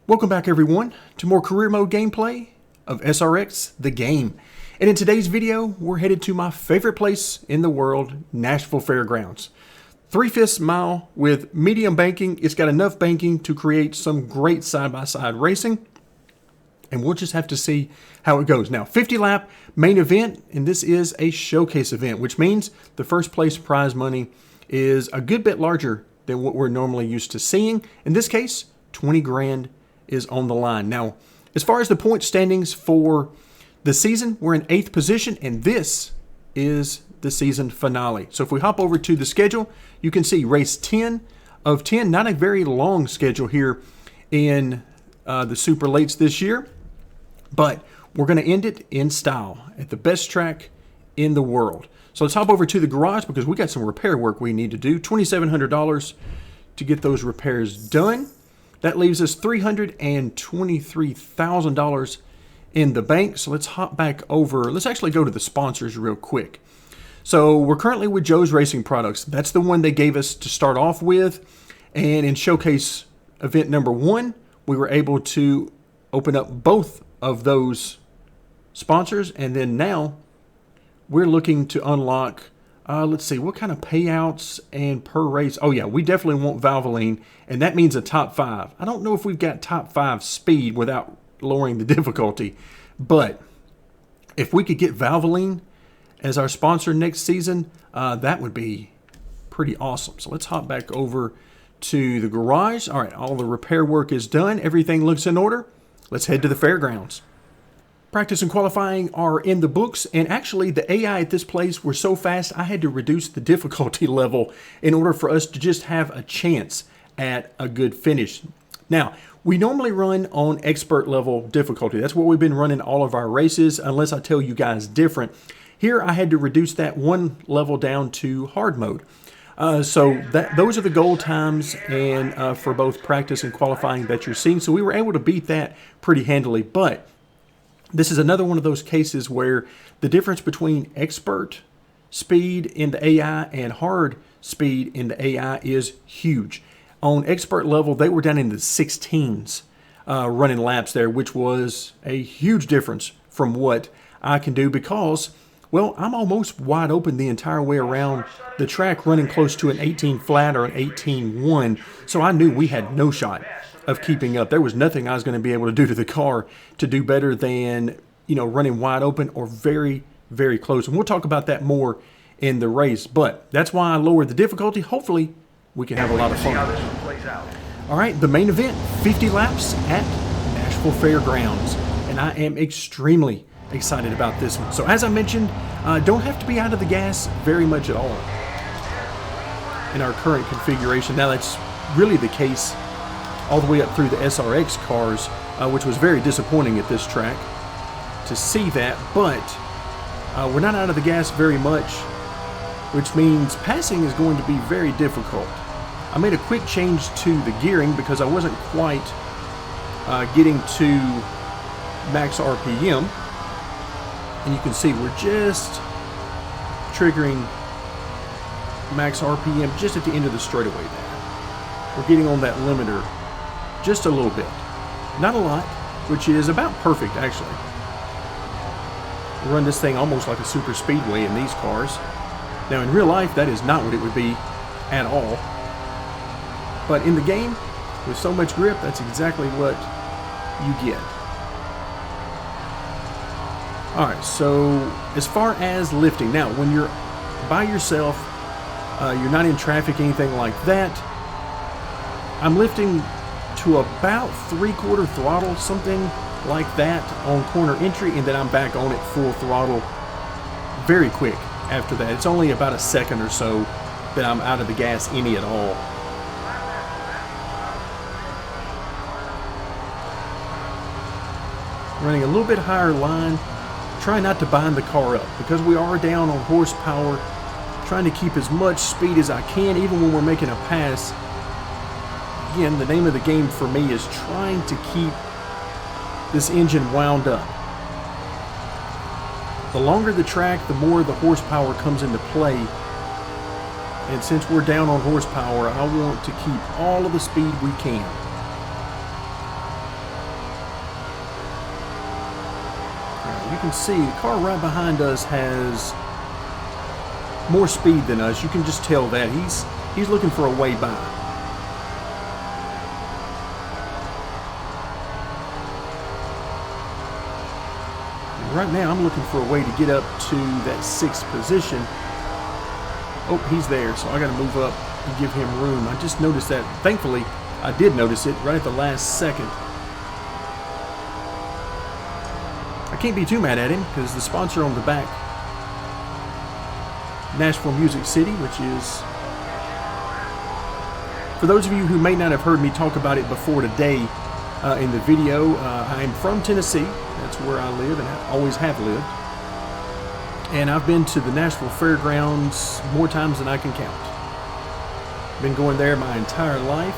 Welcome back everyone to more career mode gameplay of SRX the game. And in today's video, we're headed to my favorite place in the world, Nashville Fairgrounds. 3/5 mile with medium banking. It's got enough banking to create some great side-by-side racing. And we'll just have to see how it goes. Now, 50 lap main event, and this is a showcase event, which means the first place prize money is a good bit larger than what we're normally used to seeing. In this case, 20 grand is on the line. Now, as far as the point standings for the season, we're in 8th position, and this is the season finale. So if we hop over to the schedule, you can see race 10 of 10. Not a very long schedule here in the super lates this year, but we're going to end it in style at the best track in the world. So let's hop over to the garage because we got some repair work we need to do. $2,700 to get those repairs done. That leaves us $323,000 in the bank. So let's hop back over. Let's actually go to the sponsors real quick. So we're currently with Joe's Racing Products. That's the one they gave us to start off with. And in showcase event number 1, we were able to open up both of those sponsors. And then now we're looking to unlock, let's see, what kind of payouts and per race? Oh yeah, we definitely want Valvoline, and that means a top 5. I don't know if we've got top 5 speed without lowering the difficulty, but if we could get Valvoline as our sponsor next season, that would be pretty awesome. So let's hop back over to the garage. All right, all the repair work is done. Everything looks in order. Let's head to the fairgrounds. Practice and qualifying are in the books, and actually the AI at this place were so fast I had to reduce the difficulty level in order for us to just have a chance at a good finish. Now, we normally run on expert level difficulty. That's what we've been running all of our races, unless I tell you guys different. Here I had to reduce that one level down to hard mode. So those are the goal times and for both practice and qualifying that you're seeing. So we were able to beat that pretty handily, but this is another one of those cases where the difference between expert speed in the AI and hard speed in the AI is huge. On expert level, they were down in the 16s running laps there, which was a huge difference from what I can do because, well, I'm almost wide open the entire way around the track running close to an 18 flat or an 18-1. So I knew we had no shot of keeping up. There was nothing I was going to be able to do to the car to do better than, running wide open or very, very close. And we'll talk about that more in the race, but that's why I lowered the difficulty. Hopefully we can have a lot of fun. All right, the main event, 50 laps at Nashville Fairgrounds. And I am extremely excited about this one. So as I mentioned, don't have to be out of the gas very much at all in our current configuration. Now that's really the case all the way up through the SRX cars, which was very disappointing at this track to see that, but we're not out of the gas very much, which means passing is going to be very difficult. I made a quick change to the gearing because I wasn't quite getting to max RPM, and you can see we're just triggering max RPM just at the end of the straightaway there. We're getting on that limiter just a little bit, not a lot, which is about perfect actually. We run this thing almost like a super speedway in these cars. Now in real life that is not what it would be at all, but in the game with so much grip, that's exactly what you get. Alright, so as far as lifting, now when you're by yourself, you're not in traffic, anything like that, I'm lifting to about 3/4 throttle, something like that on corner entry, and then I'm back on it full throttle very quick after that. It's only about a second or so that I'm out of the gas any at all. Running a little bit higher line, trying not to bind the car up because we are down on horsepower, trying to keep as much speed as I can even when we're making a pass. Again, the name of the game for me is trying to keep this engine wound up. The longer the track, the more the horsepower comes into play. And since we're down on horsepower, I want to keep all of the speed we can. You can see the car right behind us has more speed than us. You can just tell that. He's looking for a way by. And right now I'm looking for a way to get up to that 6th position. Oh, he's there, so I got to move up and give him room. I just noticed that. Thankfully, I did notice it right at the last second. I can't be too mad at him because the sponsor on the back, Nashville Music City, which is, for those of you who may not have heard me talk about it before today in the video, I am from Tennessee. That's where I live and I always have lived. And I've been to the Nashville Fairgrounds more times than I can count. Been going there my entire life.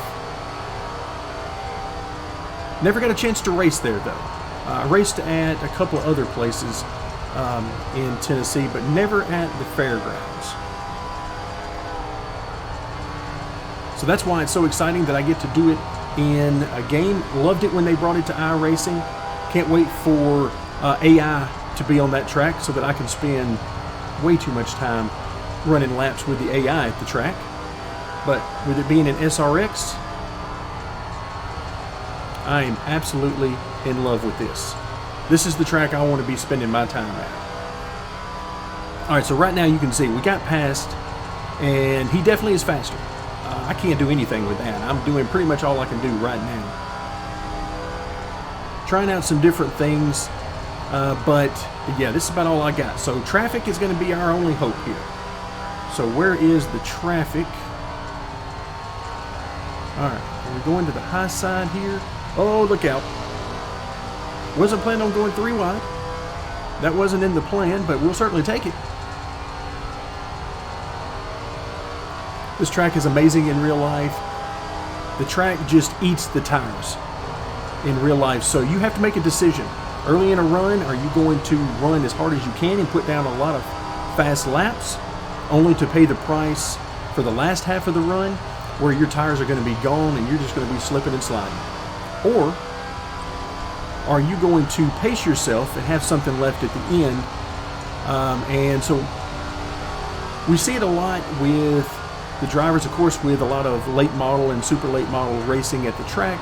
Never got a chance to race there though. I raced at a couple of other places in Tennessee, but never at the fairgrounds. So that's why it's so exciting that I get to do it in a game. Loved it when they brought it to iRacing. Can't wait for AI to be on that track so that I can spend way too much time running laps with the AI at the track. But with it being an SRX, I am absolutely in love with this. This is the track I want to be spending my time at. Alright, so right now you can see we got past, and he definitely is faster. I can't do anything with that. I'm doing pretty much all I can do right now. Trying out some different things, but yeah, this is about all I got. So traffic is going to be our only hope here. So where is the traffic? Alright, are we going to the high side here? Oh, look out. Wasn't planning on going 3 wide. That wasn't in the plan, but we'll certainly take it. This track is amazing in real life. The track just eats the tires in real life. So you have to make a decision. Early in a run, are you going to run as hard as you can and put down a lot of fast laps, only to pay the price for the last half of the run, where your tires are going to be gone and you're just going to be slipping and sliding? Or are you going to pace yourself and have something left at the end? And so we see it a lot with the drivers, of course, with a lot of late model and super late model racing at the track.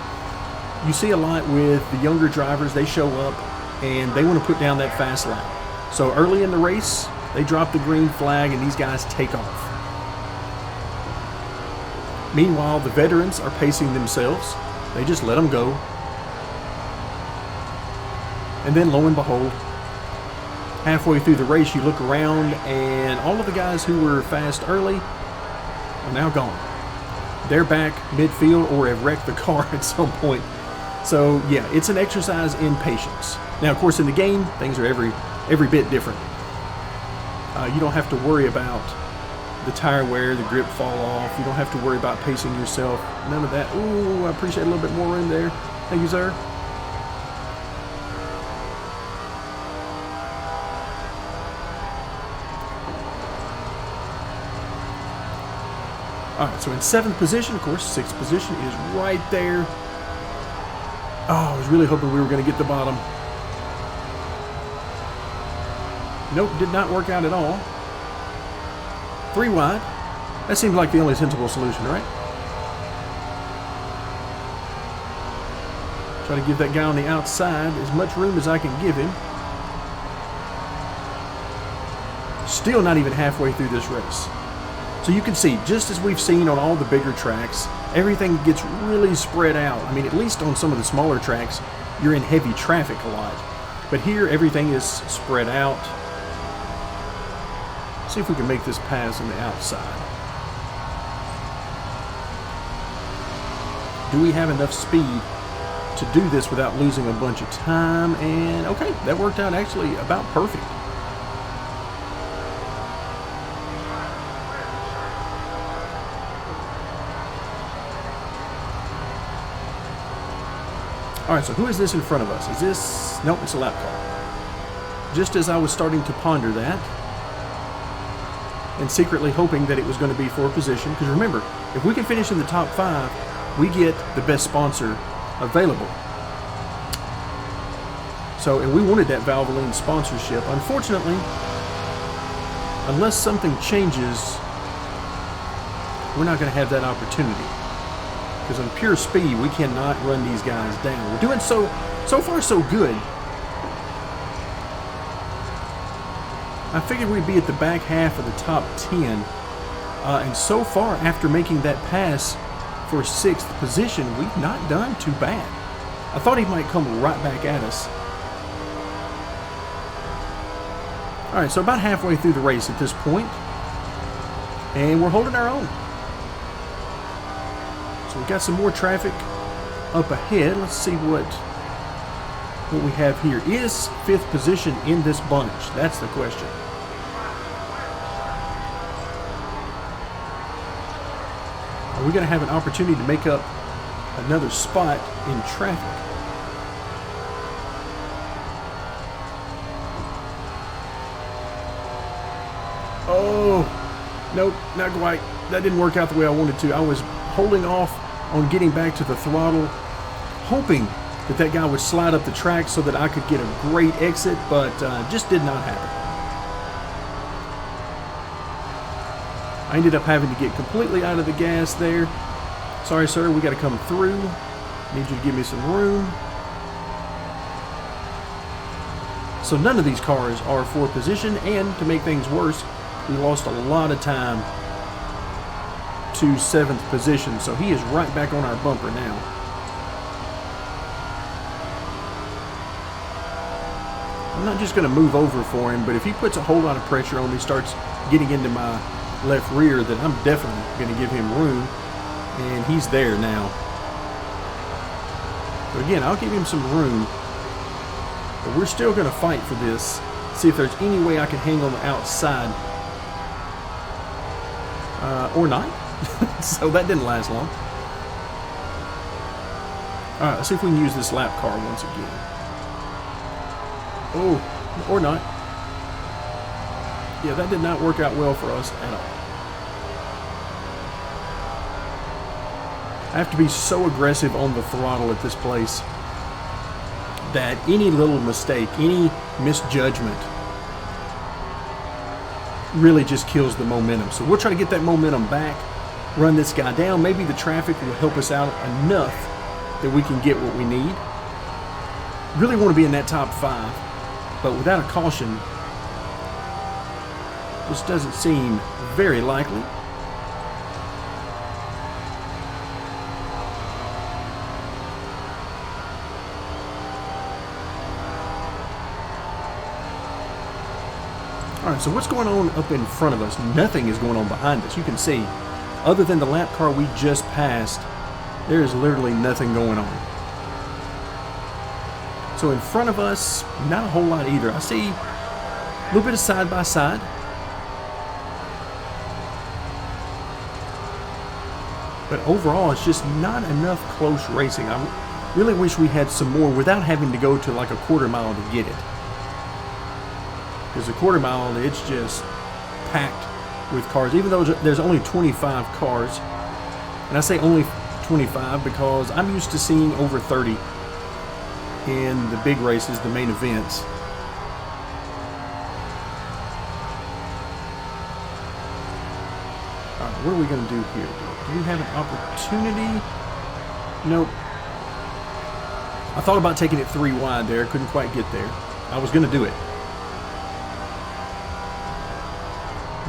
You see a lot with the younger drivers. They show up and they want to put down that fast lap. So early in the race, they drop the green flag and these guys take off. Meanwhile, the veterans are pacing themselves. They just let them go. And then lo and behold, halfway through the race, you look around and all of the guys who were fast early are now gone. They're back midfield or have wrecked the car at some point. So yeah, it's an exercise in patience. Now, of course, in the game, things are every bit different. You don't have to worry about the tire wear, the grip fall off. You don't have to worry about pacing yourself. None of that. Ooh, I appreciate a little bit more room there. Thank you, sir. All right, so in 7th position, of course, 6th position is right there. Oh, I was really hoping we were going to get the bottom. Nope, did not work out at all. 3 wide. That seems like the only sensible solution, right? Try to give that guy on the outside as much room as I can give him. Still not even halfway through this race. So you can see, just as we've seen on all the bigger tracks, everything gets really spread out. I mean, at least on some of the smaller tracks, you're in heavy traffic a lot. But here, everything is spread out. See if we can make this pass on the outside. Do we have enough speed to do this without losing a bunch of time? And okay, that worked out actually about perfect. All right, so who is this in front of us? Is this, nope, it's a lap car. Just as I was starting to ponder that, and secretly hoping that it was going to be for position, because remember, if we can finish in the top 5, we get the best sponsor available. So, and we wanted that Valvoline sponsorship. Unfortunately, unless something changes, we're not going to have that opportunity. Because on pure speed, we cannot run these guys down. We're doing so far so good. I figured we'd be at the back half of the top 10. And so far, after making that pass for 6th position, we've not done too bad. I thought he might come right back at us. All right, so about halfway through the race at this point, and we're holding our own. So we got some more traffic up ahead. Let's see what we have here. Is 5th position in this bunch? That's the question. Are we going to have an opportunity to make up another spot in traffic? Oh, nope, not quite. That didn't work out the way I wanted to. I was holding off on getting back to the throttle, hoping that guy would slide up the track so that I could get a great exit, but just did not happen. I ended up having to get completely out of the gas there. Sorry, sir, we got to come through. Need you to give me some room. So none of these cars are for position, and to make things worse, we lost a lot of time to 7th position, so he is right back on our bumper now. I'm not just going to move over for him, but if he puts a whole lot of pressure on me, starts getting into my left rear, then I'm definitely going to give him room, and he's there now. But again, I'll give him some room, but we're still going to fight for this. See if there's any way I can hang on the outside. Or not. So that didn't last long. Alright, let's see if we can use this lap car once again. Oh, or not. Yeah, that did not work out well for us at all. I have to be so aggressive on the throttle at this place that any little mistake, any misjudgment really just kills the momentum. So we'll try to get that momentum back, run this guy down. Maybe the traffic will help us out enough that we can get what we need. Really want to be in that top 5, but without a caution, this doesn't seem very likely. All right, so what's going on up in front of us? Nothing is going on behind us. You can see, other than the lap car we just passed, there is literally nothing going on. So in front of us, not a whole lot either. I see a little bit of side by side. But overall, it's just not enough close racing. I really wish we had some more without having to go to like a quarter mile to get it. Because a quarter mile, it's just packed with cars. Even though there's only 25 cars, and I say only 25 because I'm used to seeing over 30 in the big races, the main events. All right, what are we going to do here? Do we have an opportunity? Nope. I thought about taking it 3 wide there. Couldn't quite get there. I was going to do it.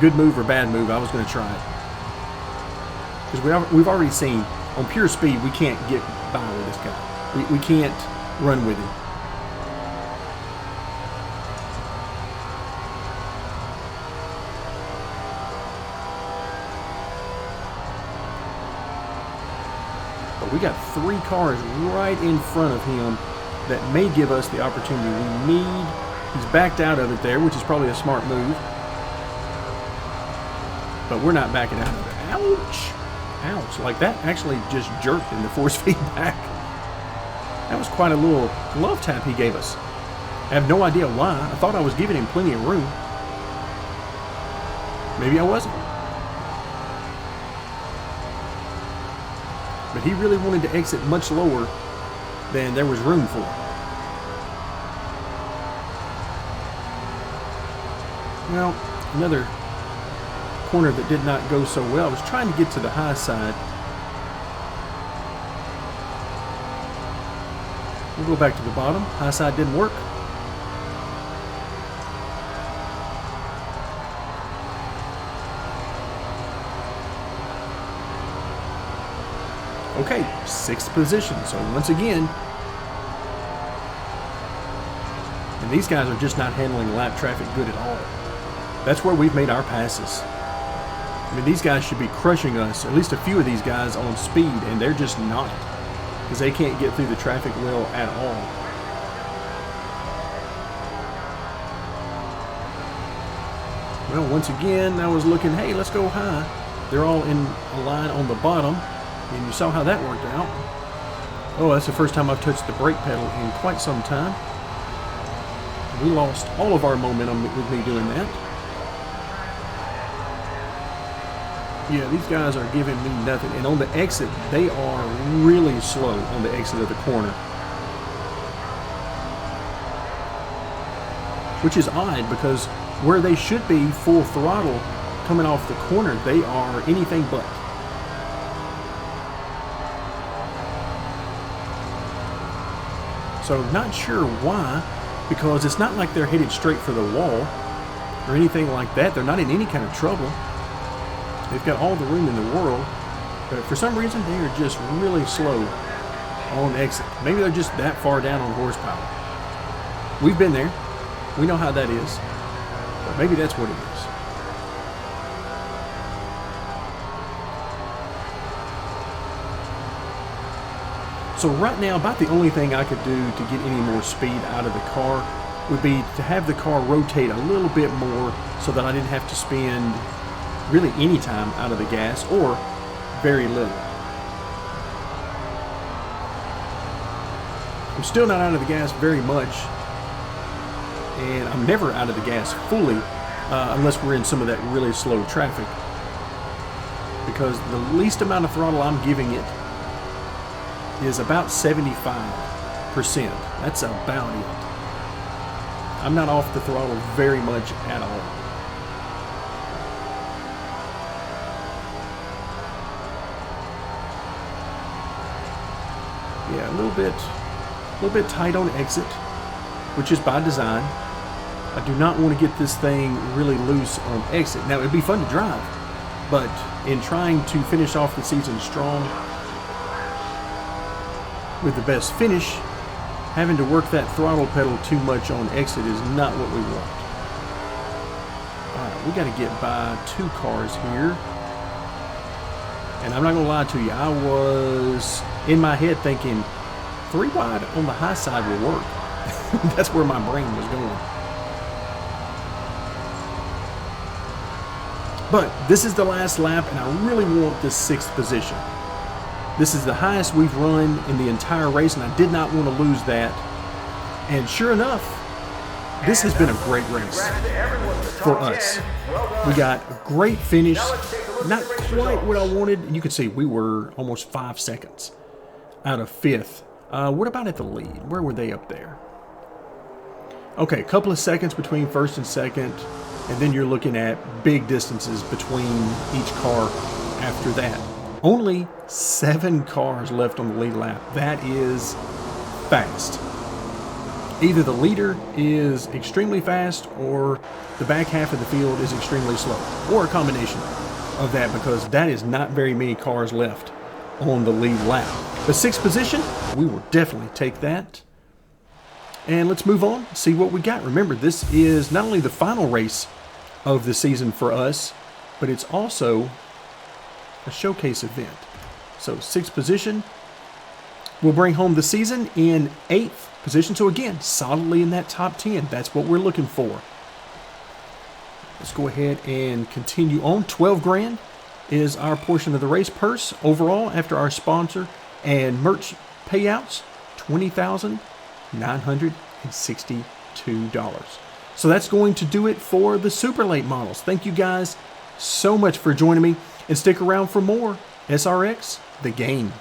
Good move or bad move, I was going to try it. Because we've already seen, on pure speed, we can't get by with this guy. We can't run with him. But we got 3 cars right in front of him that may give us the opportunity we need. He's backed out of it there, which is probably a smart move. But we're not backing out of it. Ouch! Ouch. Like that actually just jerked in the force feedback. That was quite a little glove tap he gave us. I have no idea why. I thought I was giving him plenty of room. Maybe I wasn't. But he really wanted to exit much lower than there was room for. Well, another corner that did not go so well. I was trying to get to the high side. We'll go back to the bottom. High side didn't work. Okay, 6th position. So once again, and these guys are just not handling lap traffic good at all. That's where we've made our passes. I mean, these guys should be crushing us, at least a few of these guys, on speed, and they're just not, because they can't get through the traffic well at all. Well, once again, I was looking, hey, let's go high. They're all in a line on the bottom, and you saw how that worked out. Oh, that's the first time I've touched the brake pedal in quite some time. We lost all of our momentum with me doing that. Yeah, these guys are giving me nothing. And on the exit, they are really slow on the exit of the corner. Which is odd, because where they should be full throttle coming off the corner, they are anything but. So not sure why, because it's not like they're headed straight for the wall or anything like that. They're not in any kind of trouble. They've got all the room in the world, but for some reason they are just really slow on exit. Maybe they're just that far down on horsepower. We've been there. We know how that is, but maybe that's what it is. So right now, about the only thing I could do to get any more speed out of the car would be to have the car rotate a little bit more so that I didn't have to spend really any time out of the gas, or very little. I'm still not out of the gas very much, and I'm never out of the gas fully unless we're in some of that really slow traffic, because the least amount of throttle I'm giving it is about 75%. That's about it. I'm not off the throttle very much at all. Yeah, a little bit tight on exit, which is by design. I do not want to get this thing really loose on exit. Now, it'd be fun to drive, but in trying to finish off the season strong with the best finish, having to work that throttle pedal too much on exit is not what we want. All right, we got to get by 2 cars here. And I'm not going to lie to you, I was in my head thinking 3 wide on the high side will work. That's where my brain was going. But this is the last lap, and I really want this 6th position. This is the highest we've run in the entire race, and I did not want to lose that. And sure enough, this has been a great race for us. We got a great finish. Not quite what I wanted. You can see we were almost 5 seconds out of 5th. What about at the lead? Where were they up there? Okay, a couple of seconds between 1st and 2nd, and then you're looking at big distances between each car after that. Only 7 cars left on the lead lap. That is fast. Either the leader is extremely fast or the back half of the field is extremely slow, or a combination of that, because that is not very many cars left on the lead lap. The 6th position, we will definitely take that. And let's move on, see what we got. Remember, this is not only the final race of the season for us, but it's also a showcase event. So 6th position will bring home the season in 8th position. So again, solidly in that top 10. That's what we're looking for. Let's go ahead and continue on. 12 grand is our portion of the race purse. Overall, after our sponsor and merch payouts, $20,962. So that's going to do it for the super late models. Thank you guys so much for joining me, and stick around for more SRX, the game.